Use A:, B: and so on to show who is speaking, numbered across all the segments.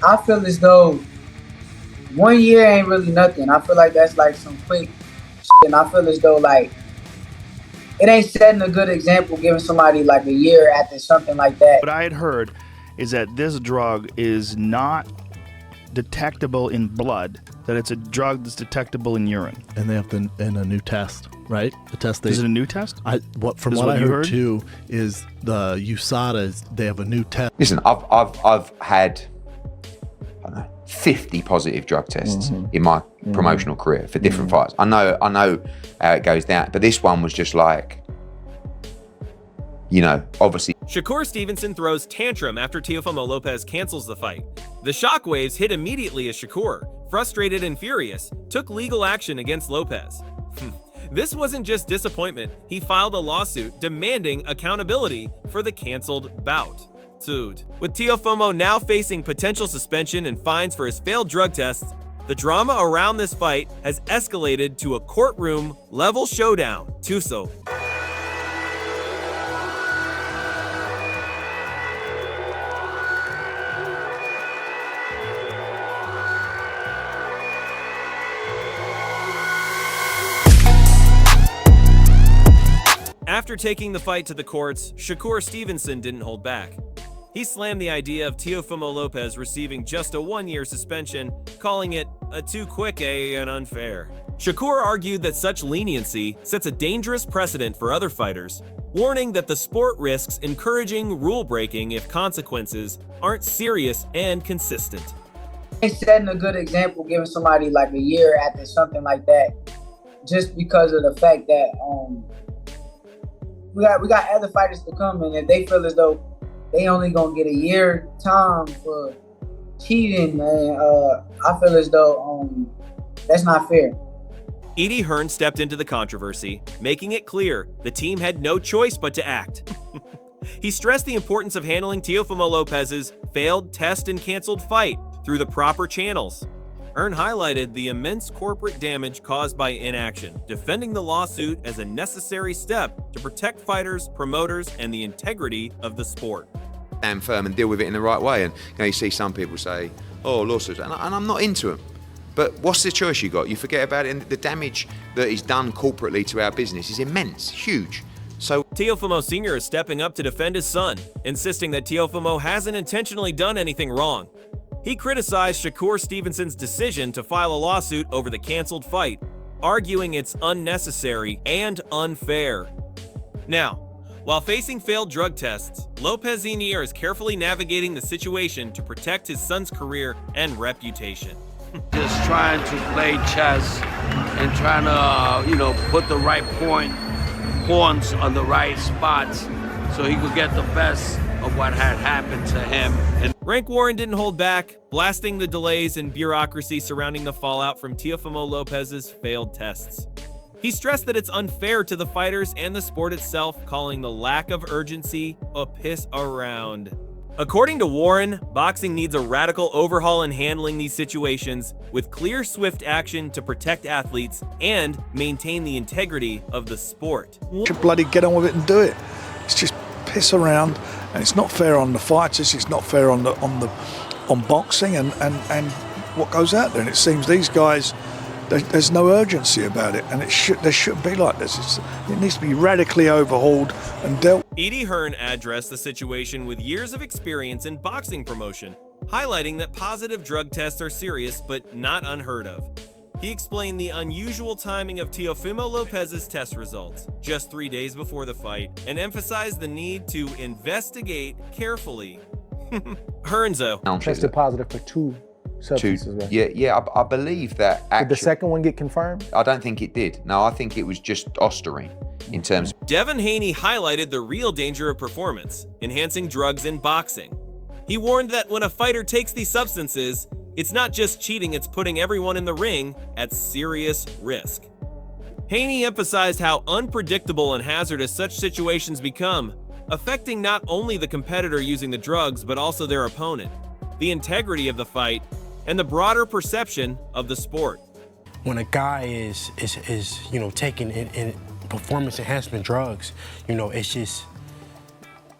A: I feel as though 1 year ain't really nothing. I feel like that's like some quick shit, and I feel as though like it ain't setting a good example giving somebody like a year after something like that.
B: What I had heard is that this drug is not detectable in blood, that it's a drug that's detectable in urine.
C: And they have to in a new test, right? The test they.
B: Is it a new test?
C: From what I heard too is the USADA. They have a new test.
D: Listen, I've had, I don't know, 50 positive drug tests in my promotional career for different fights. I know how it goes down, but this one was just like, you know, obviously.
E: Shakur Stevenson throws tantrum after Teofimo Lopez cancels the fight. The shockwaves hit immediately as Shakur, frustrated and furious, took legal action against Lopez. This wasn't just disappointment, he filed a lawsuit demanding accountability for the canceled bout. Dude. With Teofimo now facing potential suspension and fines for his failed drug tests, the drama around this fight has escalated to a courtroom-level showdown. Tuso. After taking the fight to the courts, Shakur Stevenson didn't hold back. He slammed the idea of Teofimo Lopez receiving just a 1-year suspension, calling it a too quick and unfair. Shakur argued that such leniency sets a dangerous precedent for other fighters, warning that the sport risks encouraging rule-breaking if consequences aren't serious and consistent.
A: Ain't setting a good example giving somebody like a year after something like that, just because of the fact that we got other fighters to come, and if they feel as though they only gonna get a year time for cheating, man, I feel as though that's not fair.
E: Eddie Hearn stepped into the controversy, making it clear the team had no choice but to act. He stressed the importance of handling Teofimo Lopez's failed test and canceled fight through the proper channels. Hearn highlighted the immense corporate damage caused by inaction, defending the lawsuit as a necessary step to protect fighters, promoters, and the integrity of the sport.
D: Stand firm and deal with it in the right way. And you know, you see some people say, "Oh, lawsuits," and I'm not into them. But what's the choice you got? You forget about it, and the damage that is done corporately to our business is immense, huge. So
E: Teofimo Sr. is stepping up to defend his son, insisting that Teofimo hasn't intentionally done anything wrong. He criticized Shakur Stevenson's decision to file a lawsuit over the canceled fight, arguing it's unnecessary and unfair. Now, while facing failed drug tests, Lopez Sr. is carefully navigating the situation to protect his son's career and reputation.
F: Just trying to play chess and trying to, put the right pawns on the right spots so he could get the best of what had happened to him. And
E: Rank Warren didn't hold back, blasting the delays and bureaucracy surrounding the fallout from Teofimo Lopez's failed tests. He stressed that it's unfair to the fighters and the sport itself, calling the lack of urgency a piss around. According to Warren, boxing needs a radical overhaul in handling these situations with clear, swift action to protect athletes and maintain the integrity of the sport.
G: You should bloody get on with it and do it. It's just piss around, and it's not fair on the fighters. It's not fair on boxing and what goes out there. And it seems these guys, there's no urgency about it, and there shouldn't be like this. It needs to be radically overhauled and dealt.
E: Eddie Hearn addressed the situation with years of experience in boxing promotion, highlighting that positive drug tests are serious but not unheard of. He explained the unusual timing of Teofimo Lopez's test results, just 3 days before the fight, and emphasized the need to investigate carefully. Hearnzo
H: tested positive for two substances, right?
D: Yeah, I believe that.
H: Did the second one get confirmed?
D: I don't think it did. No, I think it was just Osterine in terms of.
E: Devin Haney highlighted the real danger of performance, enhancing drugs in boxing. He warned that when a fighter takes these substances, it's not just cheating, it's putting everyone in the ring at serious risk. Haney emphasized how unpredictable and hazardous such situations become, affecting not only the competitor using the drugs, but also their opponent, the integrity of the fight, and the broader perception of the sport.
I: When a guy is taking in performance enhancement drugs, it's just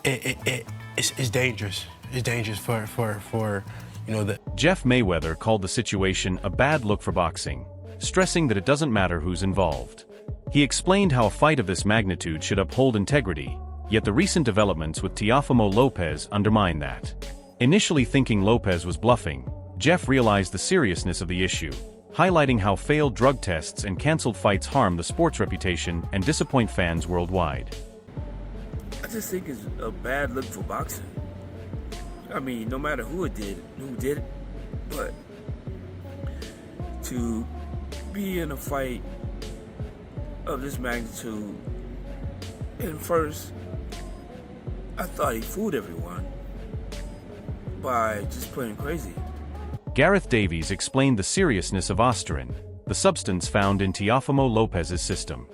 I: it's dangerous. It's dangerous for
J: Jeff Mayweather called the situation a bad look for boxing, stressing that it doesn't matter who's involved. He explained how a fight of this magnitude should uphold integrity, yet the recent developments with Teofimo Lopez undermine that. Initially thinking Lopez was bluffing, Jeff realized the seriousness of the issue, highlighting how failed drug tests and cancelled fights harm the sport's reputation and disappoint fans worldwide.
K: I just think it's a bad look for boxing. I mean, no matter who did it, but to be in a fight of this magnitude, and first, I thought he fooled everyone by just playing crazy.
J: Gareth Davies explained the seriousness of Osterin, the substance found in Teofimo Lopez's system.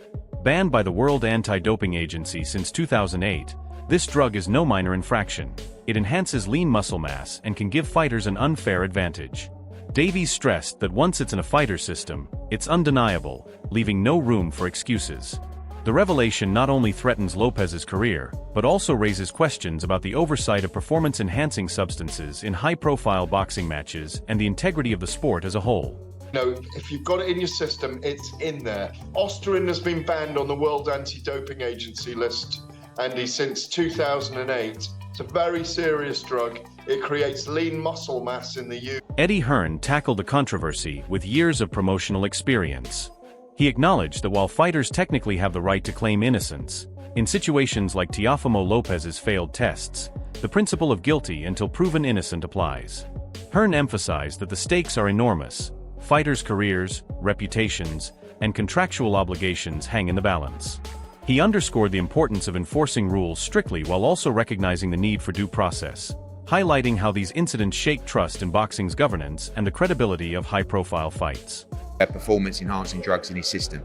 J: Banned by the World Anti-Doping Agency since 2008, this drug is no minor infraction. It enhances lean muscle mass and can give fighters an unfair advantage. Davies stressed that once it's in a fighter's system, it's undeniable, leaving no room for excuses. The revelation not only threatens Lopez's career, but also raises questions about the oversight of performance-enhancing substances in high-profile boxing matches and the integrity of the sport as a whole.
L: If you've got it in your system, it's in there. Osterin has been banned on the World Anti-Doping Agency list, Andy, since 2008. It's a very serious drug. It creates lean muscle mass in the youth.
J: Eddie Hearn tackled the controversy with years of promotional experience. He acknowledged that while fighters technically have the right to claim innocence, in situations like Teofimo Lopez's failed tests, the principle of guilty until proven innocent applies. Hearn emphasized that the stakes are enormous. Fighters' careers, reputations, and contractual obligations hang in the balance. He underscored the importance of enforcing rules strictly while also recognizing the need for due process, highlighting how these incidents shake trust in boxing's governance and the credibility of high-profile fights.
D: Performance-enhancing drugs in his system.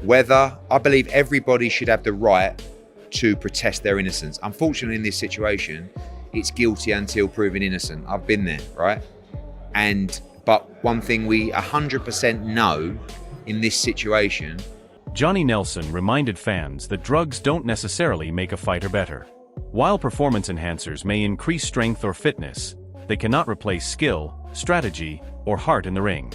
D: Whether I believe everybody should have the right to protest their innocence. Unfortunately, in this situation, it's guilty until proven innocent. I've been there, right? But one thing we 100% know in this situation.
J: Johnny Nelson reminded fans that drugs don't necessarily make a fighter better. While performance enhancers may increase strength or fitness, they cannot replace skill, strategy, or heart in the ring.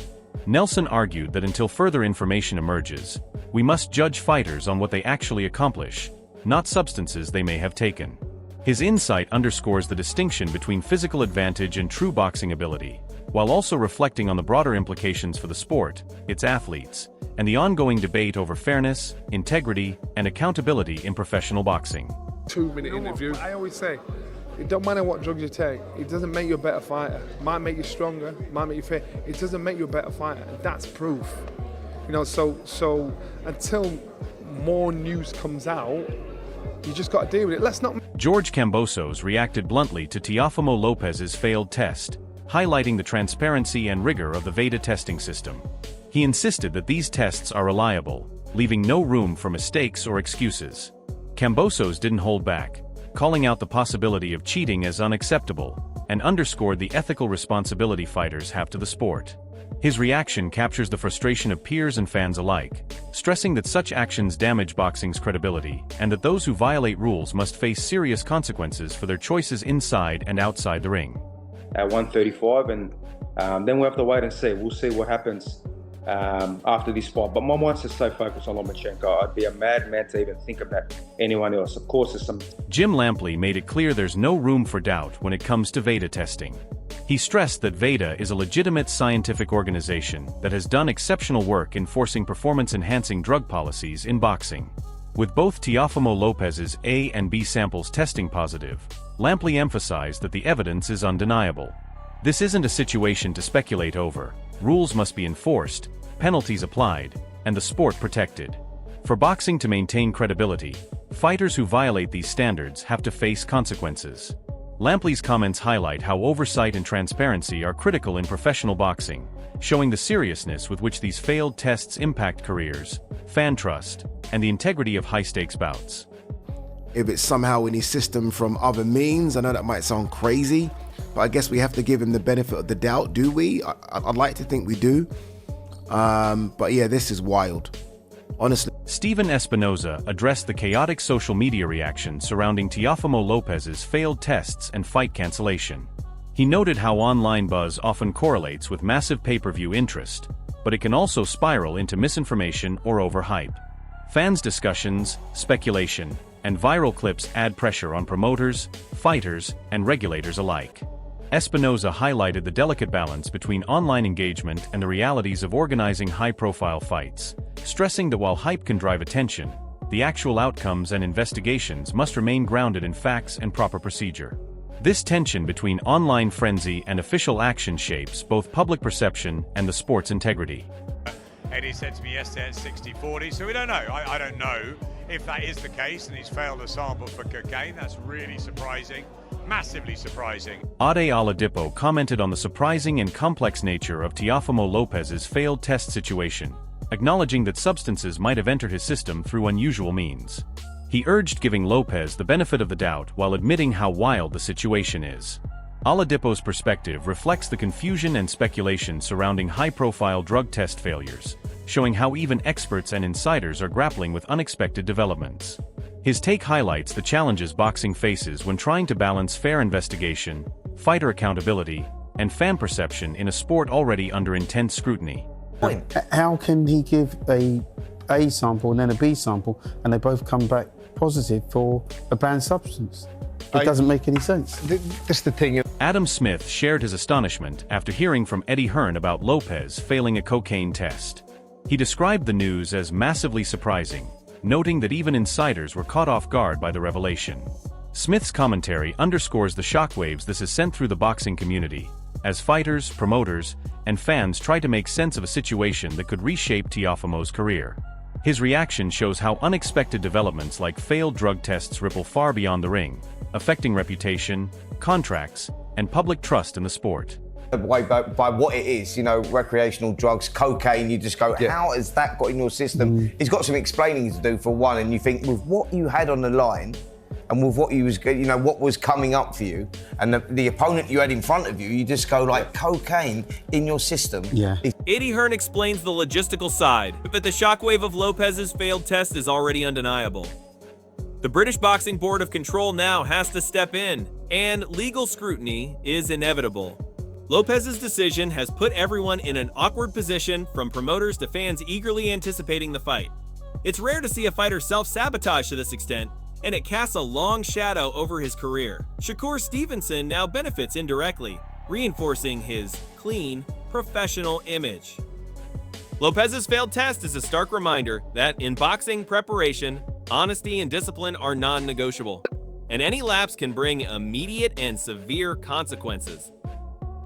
J: Nelson argued that until further information emerges, we must judge fighters on what they actually accomplish, not substances they may have taken. His insight underscores the distinction between physical advantage and true boxing ability, while also reflecting on the broader implications for the sport, its athletes, and the ongoing debate over fairness, integrity, and accountability in professional boxing.
M: 2-minute interview. I always say, it don't matter what drugs you take, it doesn't make you a better fighter. It might make you stronger, might make you fair. It doesn't make you a better fighter, and that's proof. So until more news comes out, you just got to deal with it. Let's not.
J: George Kambosos reacted bluntly to Teofimo Lopez's failed test, highlighting the transparency and rigor of the VEDA testing system. He insisted that these tests are reliable, leaving no room for mistakes or excuses. Kambosos didn't hold back, calling out the possibility of cheating as unacceptable, and underscored the ethical responsibility fighters have to the sport. His reaction captures the frustration of peers and fans alike, stressing that such actions damage boxing's credibility, and that those who violate rules must face serious consequences for their choices inside and outside the ring.
N: At 135, and then we'll have to wait and see. We'll see what happens after this fight. But my mind's just so focused on Lomachenko. I'd be a madman to even think about anyone else. Of course, there's some.
J: Jim Lampley made it clear there's no room for doubt when it comes to VEDA testing. He stressed that VEDA is a legitimate scientific organization that has done exceptional work enforcing performance-enhancing drug policies in boxing. With both Teofimo Lopez's A and B samples testing positive, Lampley emphasized that the evidence is undeniable. This isn't a situation to speculate over. Rules must be enforced, penalties applied, and the sport protected. For boxing to maintain credibility, fighters who violate these standards have to face consequences. Lampley's comments highlight how oversight and transparency are critical in professional boxing, showing the seriousness with which these failed tests impact careers, fan trust, and the integrity of high-stakes bouts.
O: If it's somehow in his system from other means, I know that might sound crazy, but I guess we have to give him the benefit of the doubt, do we? I'd like to think we do. But yeah, this is wild. Honestly.
J: Steven Espinoza addressed the chaotic social media reaction surrounding Teofimo Lopez's failed tests and fight cancellation. He noted how online buzz often correlates with massive pay-per-view interest, but it can also spiral into misinformation or overhype. Fans' discussions, speculation, and viral clips add pressure on promoters, fighters, and regulators alike. Espinoza highlighted the delicate balance between online engagement and the realities of organizing high-profile fights, stressing that while hype can drive attention, the actual outcomes and investigations must remain grounded in facts and proper procedure. This tension between online frenzy and official action shapes both public perception and the sport's integrity.
P: Eddie said to me yesterday it's 60-40, so we don't know. I don't know if that is the case and he's failed a sample for cocaine. That's really surprising, massively surprising.
J: Ade Oladipo commented on the surprising and complex nature of Teofimo Lopez's failed test situation, acknowledging that substances might have entered his system through unusual means. He urged giving Lopez the benefit of the doubt while admitting how wild the situation is. Oladipo's perspective reflects the confusion and speculation surrounding high-profile drug test failures, showing how even experts and insiders are grappling with unexpected developments. His take highlights the challenges boxing faces when trying to balance fair investigation, fighter accountability, and fan perception in a sport already under intense scrutiny.
Q: How can he give a sample and then a B sample and they both come back positive for a banned substance? It doesn't make any sense.
R: That's the thing.
J: Adam Smith shared his astonishment after hearing from Eddie Hearn about Lopez failing a cocaine test. He described the news as massively surprising, noting that even insiders were caught off guard by the revelation. Smith's commentary underscores the shockwaves this has sent through the boxing community, as fighters, promoters, and fans try to make sense of a situation that could reshape Teofimo's career. His reaction shows how unexpected developments like failed drug tests ripple far beyond the ring, affecting reputation, contracts, and public trust in the sport.
S: By what it is, you know, recreational drugs, cocaine, you just go, how has that got in your system? He's got some explaining to do for one, and you think with what you had on the line, and with what you was, you know, what was coming up for you, and the opponent you had in front of you, you just go like, cocaine in your system.
Q: Yeah.
E: Eddie Hearn explains the logistical side, but the shockwave of Lopez's failed test is already undeniable. The British Boxing Board of Control now has to step in, and legal scrutiny is inevitable. Lopez's decision has put everyone in an awkward position, from promoters to fans eagerly anticipating the fight. It's rare to see a fighter self-sabotage to this extent, and it casts a long shadow over his career. Shakur Stevenson now benefits indirectly, reinforcing his clean, professional image. Lopez's failed test is a stark reminder that in boxing, preparation, honesty, and discipline are non-negotiable, and any lapse can bring immediate and severe consequences.